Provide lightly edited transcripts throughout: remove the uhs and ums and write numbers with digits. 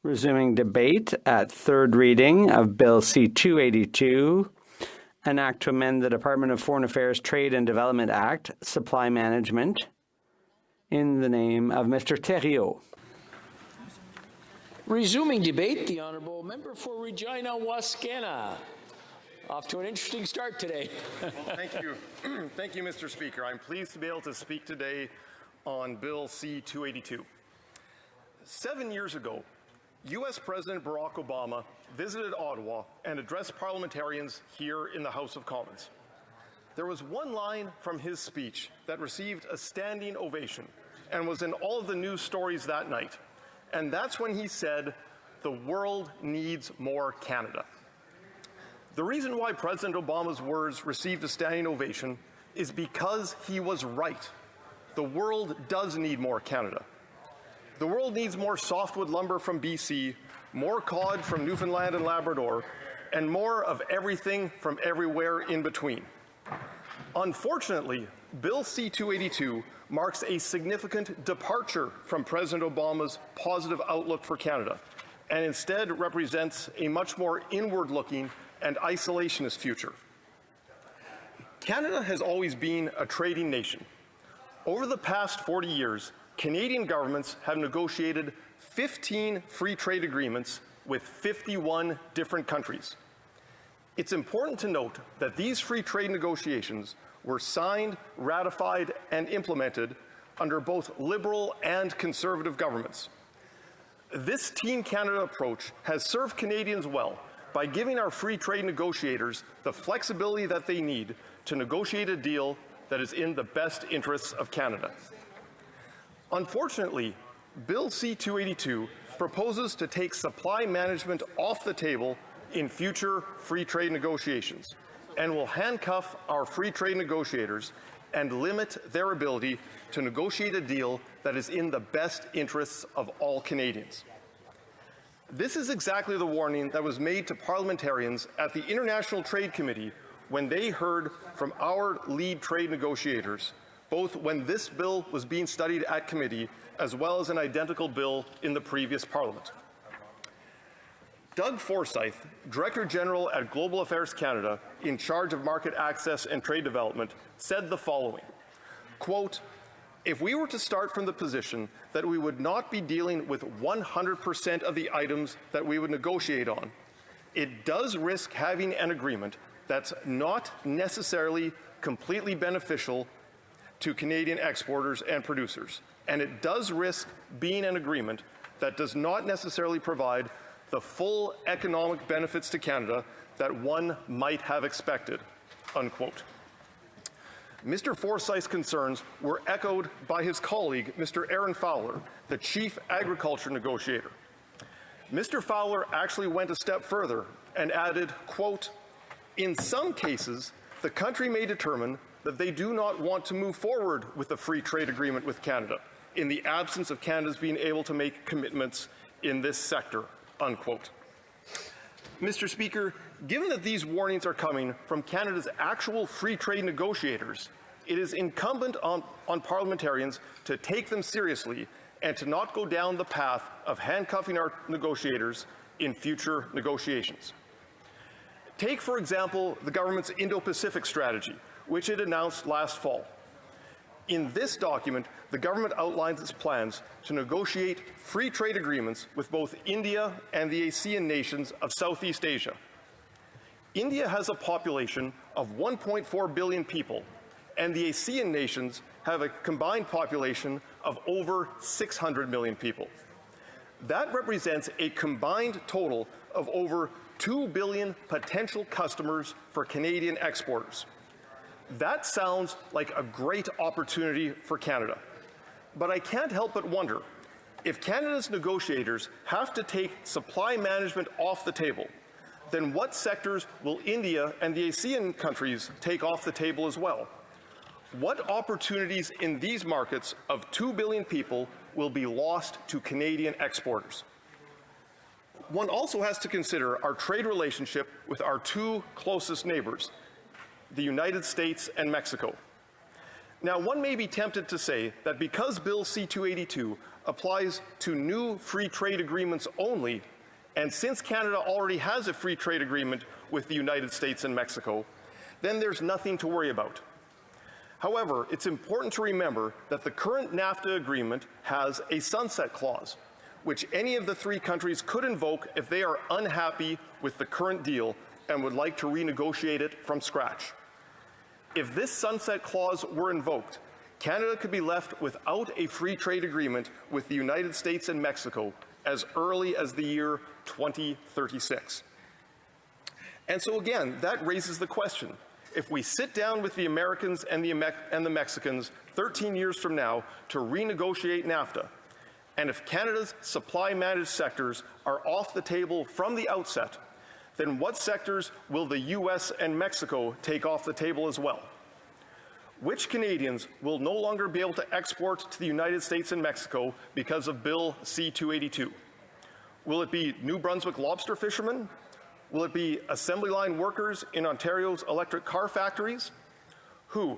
Resuming debate at third reading of Bill C-282, an act to amend the Department of Foreign Affairs Trade and Development Act, Supply Management, in the name of Mr. Thériault. Resuming debate, the Honourable Member for Regina Wascana. Off to an interesting start today. Well, thank you. Thank you, Mr. Speaker. I'm pleased to be able to speak today on Bill C-282. 7 years ago, U.S. President Barack Obama visited Ottawa and addressed parliamentarians here in the House of Commons. There was one line from his speech that received a standing ovation and was in all of the news stories that night. And that's when he said, "The world needs more Canada." The reason why President Obama's words received a standing ovation is because he was right. The world does need more Canada. The world needs more softwood lumber from BC, more cod from Newfoundland and Labrador, and more of everything from everywhere in between. Unfortunately, Bill C-282 marks a significant departure from President Obama's positive outlook for Canada, and instead represents a much more inward-looking and isolationist future. Canada has always been a trading nation. Over the past 40 years, Canadian governments have negotiated 15 free trade agreements with 51 different countries. It's important to note that these free trade negotiations were signed, ratified, and implemented under both Liberal and Conservative governments. This Team Canada approach has served Canadians well by giving our free trade negotiators the flexibility that they need to negotiate a deal that is in the best interests of Canada. Unfortunately, Bill C-282 proposes to take supply management off the table in future free trade negotiations and will handcuff our free trade negotiators and limit their ability to negotiate a deal that is in the best interests of all Canadians. This is exactly the warning that was made to parliamentarians at the International Trade Committee when they heard from our lead trade negotiators, both when this bill was being studied at committee as well as an identical bill in the previous Parliament. Doug Forsyth, Director General at Global Affairs Canada, in charge of market access and trade development, said the following, quote, "If we were to start from the position that we would not be dealing with 100% of the items that we would negotiate on, it does risk having an agreement that's not necessarily completely beneficial to Canadian exporters and producers, and it does risk being an agreement that does not necessarily provide the full economic benefits to Canada that one might have expected," unquote. Mr. Forsyth's concerns were echoed by his colleague, Mr. Aaron Fowler, the Chief Agriculture Negotiator. Mr. Fowler actually went a step further and added, quote, "In some cases, the country may determine that they do not want to move forward with a free trade agreement with Canada in the absence of Canada's being able to make commitments in this sector," unquote. Mr. Speaker, given that these warnings are coming from Canada's actual free trade negotiators, it is incumbent on parliamentarians to take them seriously and to not go down the path of handcuffing our negotiators in future negotiations. Take, for example, the government's Indo-Pacific strategy, which it announced last fall. In this document, the government outlines its plans to negotiate free trade agreements with both India and the ASEAN nations of Southeast Asia. India has a population of 1.4 billion people, and the ASEAN nations have a combined population of over 600 million people. That represents a combined total of over 2 billion potential customers for Canadian exporters. That sounds like a great opportunity for Canada. But I can't help but wonder, if Canada's negotiators have to take supply management off the table, then what sectors will India and the ASEAN countries take off the table as well? What opportunities in these markets of 2 billion people will be lost to Canadian exporters? One also has to consider our trade relationship with our two closest neighbors, the United States and Mexico. Now, one may be tempted to say that because Bill C-282 applies to new free trade agreements only, and since Canada already has a free trade agreement with the United States and Mexico, then there's nothing to worry about. However, it's important to remember that the current NAFTA agreement has a sunset clause, which any of the three countries could invoke if they are unhappy with the current deal and would like to renegotiate it from scratch. If this sunset clause were invoked, Canada could be left without a free trade agreement with the United States and Mexico as early as the year 2036. And so again, that raises the question. If we sit down with the Americans and the Mexicans 13 years from now to renegotiate NAFTA, and if Canada's supply-managed sectors are off the table from the outset, then what sectors will the US and Mexico take off the table as well? Which Canadians will no longer be able to export to the United States and Mexico because of Bill C-282? Will it be New Brunswick lobster fishermen? Will it be assembly line workers in Ontario's electric car factories? Who?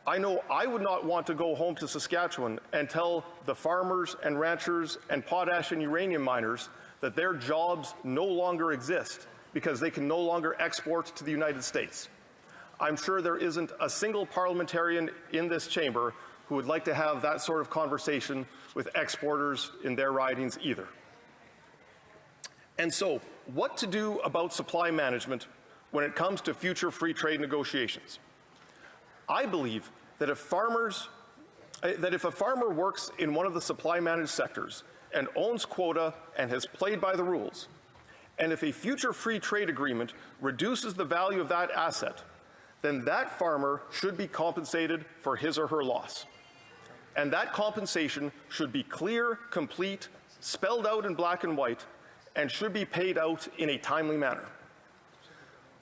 I know I would not want to go home to Saskatchewan and tell the farmers and ranchers and potash and uranium miners that their jobs no longer exist because they can no longer export to the United States. I'm sure there isn't a single parliamentarian in this chamber who would like to have that sort of conversation with exporters in their ridings either. And so, what to do about supply management when it comes to future free trade negotiations? I believe that if a farmer works in one of the supply managed sectors and owns quota and has played by the rules, and if a future free trade agreement reduces the value of that asset, then that farmer should be compensated for his or her loss. And that compensation should be clear, complete, spelled out in black and white, and should be paid out in a timely manner.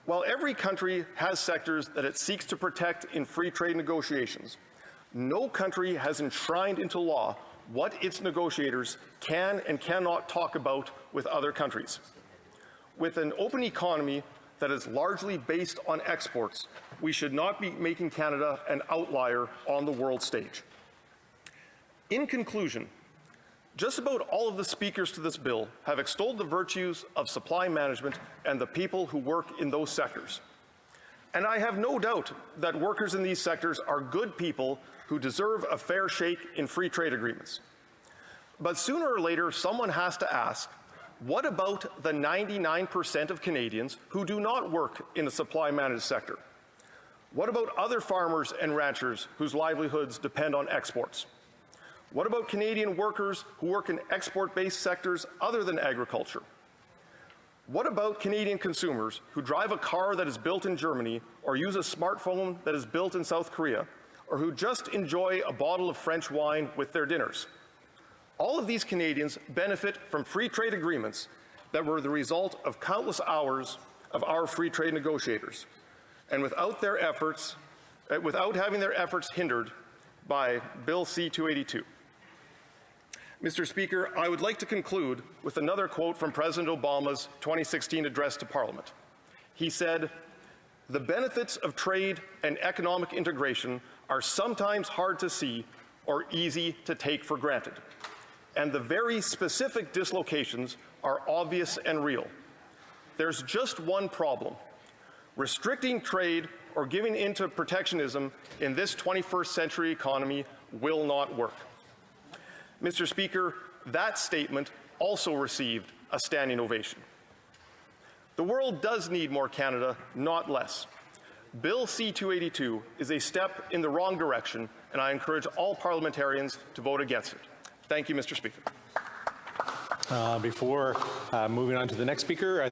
While every country has sectors that it seeks to protect in free trade negotiations, no country has enshrined into law what its negotiators can and cannot talk about with other countries. With an open economy that is largely based on exports, we should not be making Canada an outlier on the world stage. In conclusion, just about all of the speakers to this bill have extolled the virtues of supply management and the people who work in those sectors. And I have no doubt that workers in these sectors are good people who deserve a fair shake in free trade agreements. But sooner or later, someone has to ask, what about the 99% of Canadians who do not work in the supply-managed sector? What about other farmers and ranchers whose livelihoods depend on exports? What about Canadian workers who work in export-based sectors other than agriculture? What about Canadian consumers who drive a car that is built in Germany or use a smartphone that is built in South Korea, or who just enjoy a bottle of French wine with their dinners? All of these Canadians benefit from free trade agreements that were the result of countless hours of our free trade negotiators, and without having their efforts hindered by Bill C-282. Mr. Speaker, I would like to conclude with another quote from President Obama's 2016 address to Parliament. He said, "The benefits of trade and economic integration are sometimes hard to see or easy to take for granted. And the very specific dislocations are obvious and real. There's just one problem. Restricting trade or giving in to protectionism in this 21st century economy will not work." Mr. Speaker, that statement also received a standing ovation. The world does need more Canada, not less. Bill C-282 is a step in the wrong direction, and I encourage all parliamentarians to vote against it. Thank you, Mr. Speaker. Before moving on to the next speaker,